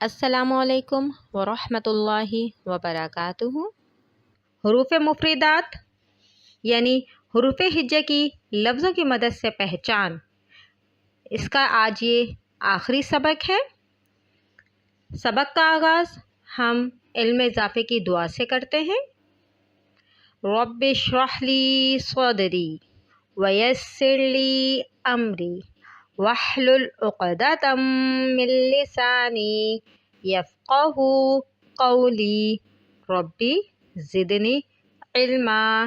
السلام علیکم ورحمۃ اللہ وبرکاتہ۔ حروف مفردات یعنی حروف ہجا کی لفظوں کی مدد سے پہچان، اس کا آج یہ آخری سبق ہے۔ سبق کا آغاز ہم علم اضافے کی دعا سے کرتے ہیں۔ رب اشرح لی صدری ویسر لی امری واحلل عقدۃ من لسانی یفقہوا قولی ربی زدنی علما۔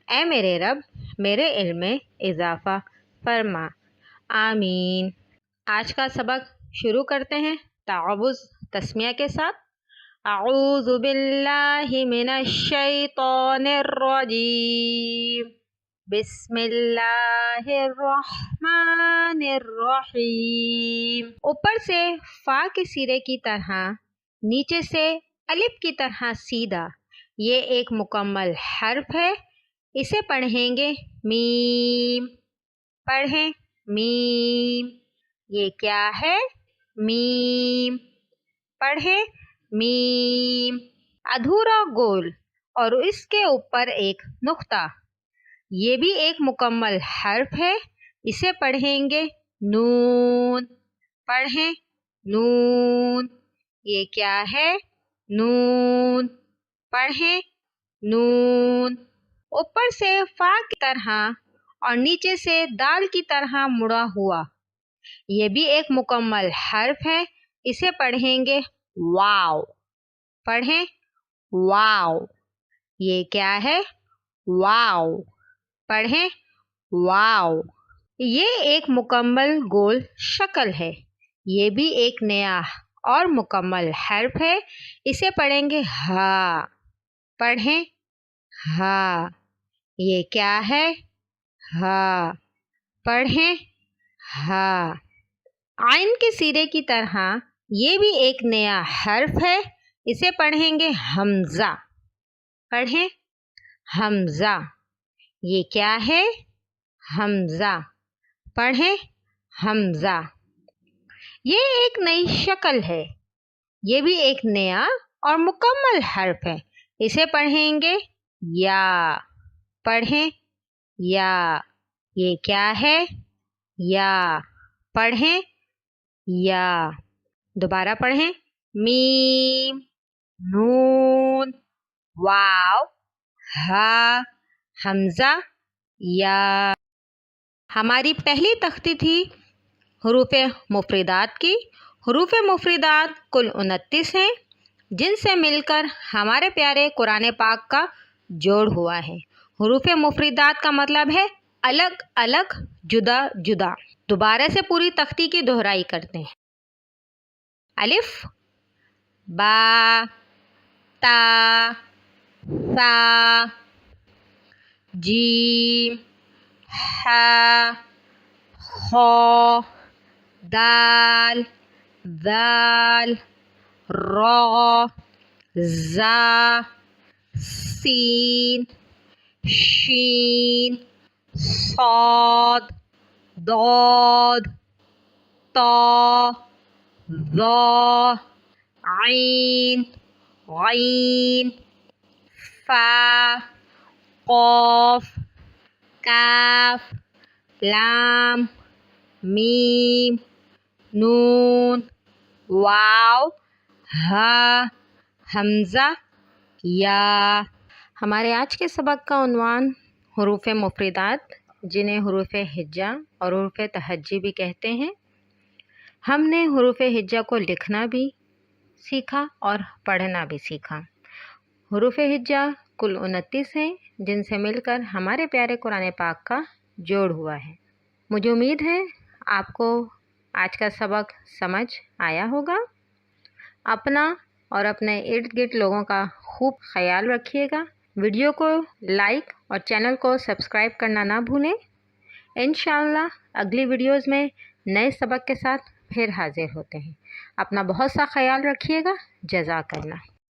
اے میرے رب میرے علم میں اضافہ فرما، آمین۔ آج کا سبق شروع کرتے ہیں تعوذ تسمیہ کے ساتھ۔ اعوذ باللہ من الشیطان الرجیم، بسم اللہ الرحمن الرحیم۔ اوپر سے فا کے سرے کی طرح، نیچے سے الف کی طرح سیدھا، یہ ایک مکمل حرف ہے، اسے پڑھیں گے میم۔ پڑھیں میم۔ یہ کیا ہے؟ میم۔ پڑھیں میم۔ ادھورا گول اور اس کے اوپر ایک نقطہ، یہ بھی ایک مکمل حرف ہے، اسے پڑھیں گے نون۔ پڑھیں نون۔ یہ کیا ہے؟ نون۔ پڑھیں نون۔ اوپر سے فا کی طرح اور نیچے سے دال کی طرح مڑا ہوا، یہ بھی ایک مکمل حرف ہے، اسے پڑھیں گے واو۔ پڑھیں واو۔ یہ کیا ہے؟ واو۔ پڑھیں واو۔ یہ ایک مکمل گول شکل ہے، یہ بھی ایک نیا اور مکمل حرف ہے، اسے پڑھیں گے ہا۔ پڑھیں ہا۔ یہ کیا ہے؟ ہا۔ پڑھیں ہا۔ عین کے سرے کی طرح یہ بھی ایک نیا حرف ہے، اسے پڑھیں گے حمزہ۔ پڑھیں حمزہ۔ یہ کیا ہے؟ حمزہ۔ پڑھیں حمزہ۔ یہ ایک نئی شکل ہے، یہ بھی ایک نیا اور مکمل حرف ہے، اسے پڑھیں گے یا۔ پڑھیں یا۔ یہ کیا ہے؟ یا۔ پڑھیں یا۔ دوبارہ پڑھیں میم، نون، واو، ہا، حمزہ، یا۔ ہماری پہلی تختی تھی حروف مفردات کی۔ حروف مفردات کل 29 ہیں، جن سے مل کر ہمارے پیارے قرآن پاک کا جوڑ ہوا ہے۔ حروف مفردات کا مطلب ہے الگ الگ، جدا جدا۔ دوبارہ سے پوری تختی کی دہرائی کرتے ہیں۔ الف، با، تا، سا، جیم، ہا، خا، دال، ذال، را، زا، سین، شین، صاد، ضاد، طا، ظا، عین، غین، فا، قاف، کاف، لام، میم، نون، واو، ہا، حمزہ، یا۔ ہمارے آج کے سبق کا عنوان حروف مفردات، جنہیں حروف ہجا اور حروف تہجی بھی کہتے ہیں۔ ہم نے حروف ہجا کو لکھنا بھی سیکھا اور پڑھنا بھی سیکھا۔ حروف ہجا کل 29 ہیں، جن سے مل کر ہمارے پیارے قرآن پاک کا جوڑ ہوا ہے۔ مجھے امید ہے آپ کو آج کا سبق سمجھ آیا ہوگا۔ اپنا اور اپنے ارد گرد لوگوں کا خوب خیال رکھیے گا۔ ویڈیو کو لائک اور چینل کو سبسکرائب کرنا نہ بھولیں۔ انشاءاللہ اگلی ویڈیوز میں نئے سبق کے ساتھ پھر حاضر ہوتے ہیں۔ اپنا بہت سا خیال رکھیے گا۔ جزاک اللہ۔